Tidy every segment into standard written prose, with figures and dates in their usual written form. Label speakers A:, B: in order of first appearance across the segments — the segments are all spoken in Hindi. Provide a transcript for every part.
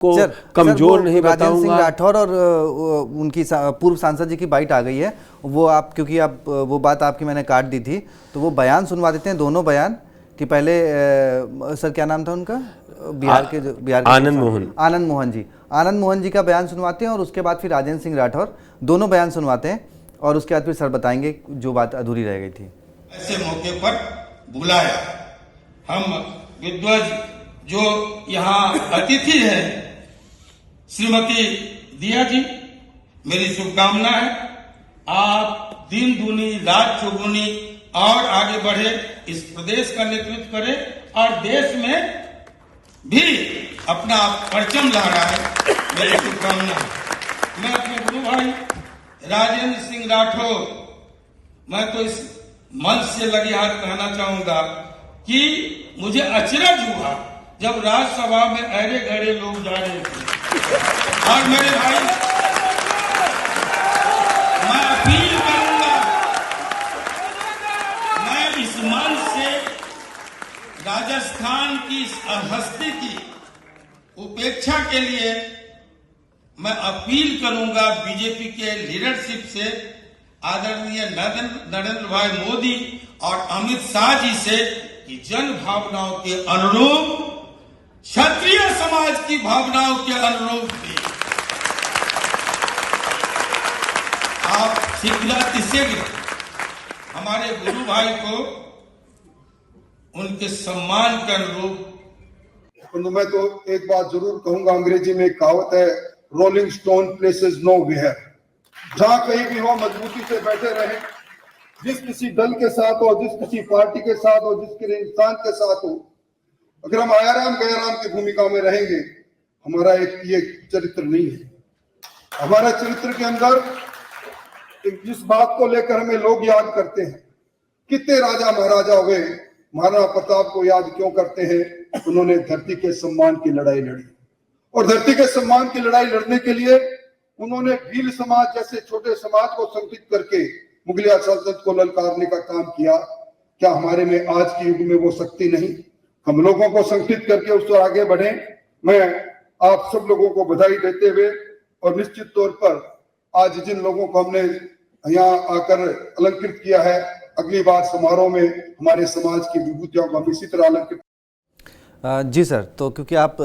A: को कमजोर नहीं बताऊंगा।
B: राजेंद्र सिंह राठौर और उनकी पूर्व सांसद जी की बाइट आ गई है, वो आप क्योंकि आप वो बात आपकी मैंने काट दी थी, तो वो बयान सुनवा देते हैं, दोनों बयान कि पहले सर क्या नाम था उनका, बिहार के आनंद मोहन जी का बयान सुनवाते हैं और उसके बाद फिर राजेंद्र सिंह राठौर दोनों बयान सुनवाते हैं और उसके बाद फिर सर बताएंगे जो बात अधूरी रह गई थी।
C: ऐसे मौके पर बुलाया, हम विध्वज जो यहाँ अतिथि है श्रीमती दिया जी, मेरी शुभकामना है आप दिन दूनी रात चौगुनी और आगे बढ़े, इस प्रदेश का नेतृत्व करें और देश में भी अपना परचम लहराए, मेरी शुभकामना है। मैं अपने गुरु भाई राजेंद्र सिंह राठौर, मैं तो इस मंच से लगे हाथ कहना चाहूंगा कि मुझे अचरज हुआ जब राज्यसभा में अरे गहरे लोग जा रहे थे। और मेरे भाई, मैं अपील करूंगा, मैं इस मंच से राजस्थान की इस हस्ती की उपेक्षा के लिए मैं अपील करूंगा बीजेपी के लीडरशिप से, आदरणीय नरेंद्र भाई मोदी और अमित शाह जी से कि जन भावनाओं के अनुरूप, क्षत्रिय समाज की भावनाओं के अनुरूप भी आप शीघ्र हमारे गुरु भाई को उनके सम्मान के अनुरूप।
D: मैं तो एक बात जरूर कहूंगा, अंग्रेजी में एक कहावत है, rolling stone places nowhere. जहां कहीं भी हो मजबूती से बैठे रहे, जिस किसी दल के साथ हो, जिस किसी पार्टी के साथ हो, जिस किसी इंसान के साथ हो, अगर हम आयाराम गयाराम की भूमिका में रहेंगे, हमारा एक ये चरित्र नहीं है। हमारा चरित्र के अंदर जिस बात को लेकर हमें लोग याद करते हैं, कितने राजा महाराजा हुए, महाराणा प्रताप को याद क्यों करते हैं? उन्होंने धरती के सम्मान की लड़ाई लड़ी और धरती के सम्मान की लड़ाई लड़ने के लिए उन्होंने भील समाज जैसे छोटे समाज को संगठित करके मुगलिया सल्तनत को ललकारने का काम किया। क्या हमारे में आज के युग में वो शक्ति नहीं? हम लोगों को संगठित करके उस पर आगे बढ़े। मैं आप सब लोगों को बधाई देते हुए और निश्चित तौर पर आज जिन लोगों को हमने यहाँ आकर अलंकृत किया है, अगली बार समारोह में हमारे समाज की विभूतियों को हम इसी तरह अलंकृत।
B: जी सर, तो क्योंकि आप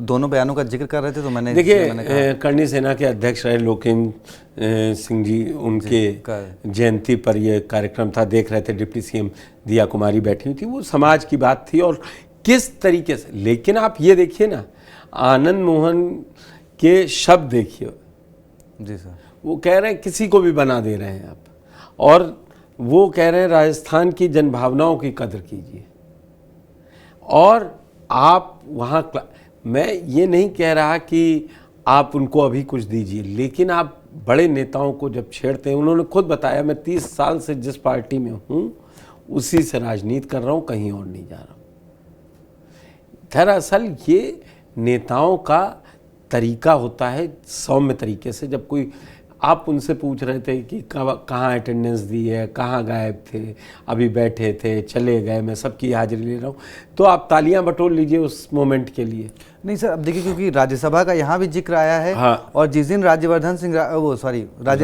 B: दोनों बयानों का जिक्र कर रहे थे तो मैंने
A: देखिए, करणी सेना के अध्यक्ष रहे लोकेन्द्र सिंह जी, उनके जयंती पर यह कार्यक्रम था, देख रहे थे, डिप्टी सीएम दिया कुमारी बैठी हुई थी, वो समाज की बात थी और किस तरीके से। लेकिन आप ये देखिए ना, आनंद मोहन के शब्द देखिए।
B: जी सर,
A: वो कह रहे हैं किसी को भी बना दे रहे हैं आप, और वो कह रहे हैं राजस्थान की जनभावनाओं की कदर कीजिए। और आप वहाँ, मैं ये नहीं कह रहा कि आप उनको अभी कुछ दीजिए, लेकिन आप बड़े नेताओं को जब छेड़ते हैं, उन्होंने खुद बताया मैं 30 साल से जिस पार्टी में हूँ उसी से राजनीति कर रहा हूँ, कहीं और नहीं जा रहा हूँ। दरअसल ये नेताओं का तरीका होता है सौम्य तरीके से। जब कोई, आप उनसे पूछ रहे थे कि कहाँ अटेंडेंस दी है, कहाँ गायब थे, अभी बैठे थे, चले गए, मैं सबकी हाजिरी ले रहा हूँ, तो आप तालियां बटोर लीजिए उस मोमेंट के लिए।
B: नहीं सर, अब देखिए, क्योंकि राज्यसभा का यहाँ भी जिक्र आया है।
A: हाँ।
B: और जिस दिन राजेंद्र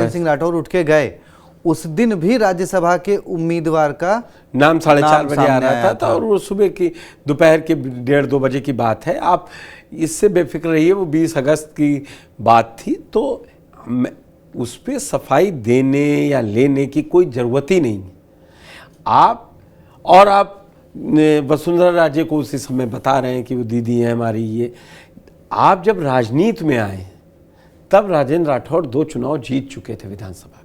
B: सिंह राठौर उठ के गए, उस दिन भी राज्यसभा के उम्मीदवार का
A: नाम 4:30 बजे आ रहा था और वो सुबह की, दोपहर के 1:30-2 बजे की बात है। आप इससे बेफिक्र रहिए, वो 20 अगस्त की बात थी, तो उस पर सफाई देने या लेने की कोई ज़रूरत ही नहीं। आप वसुंधरा राजे को उसी समय बता रहे हैं कि वो दीदी हैं हमारी। ये आप जब राजनीति में आए तब राजेंद्र राठौड़ 2 चुनाव जीत चुके थे विधानसभा।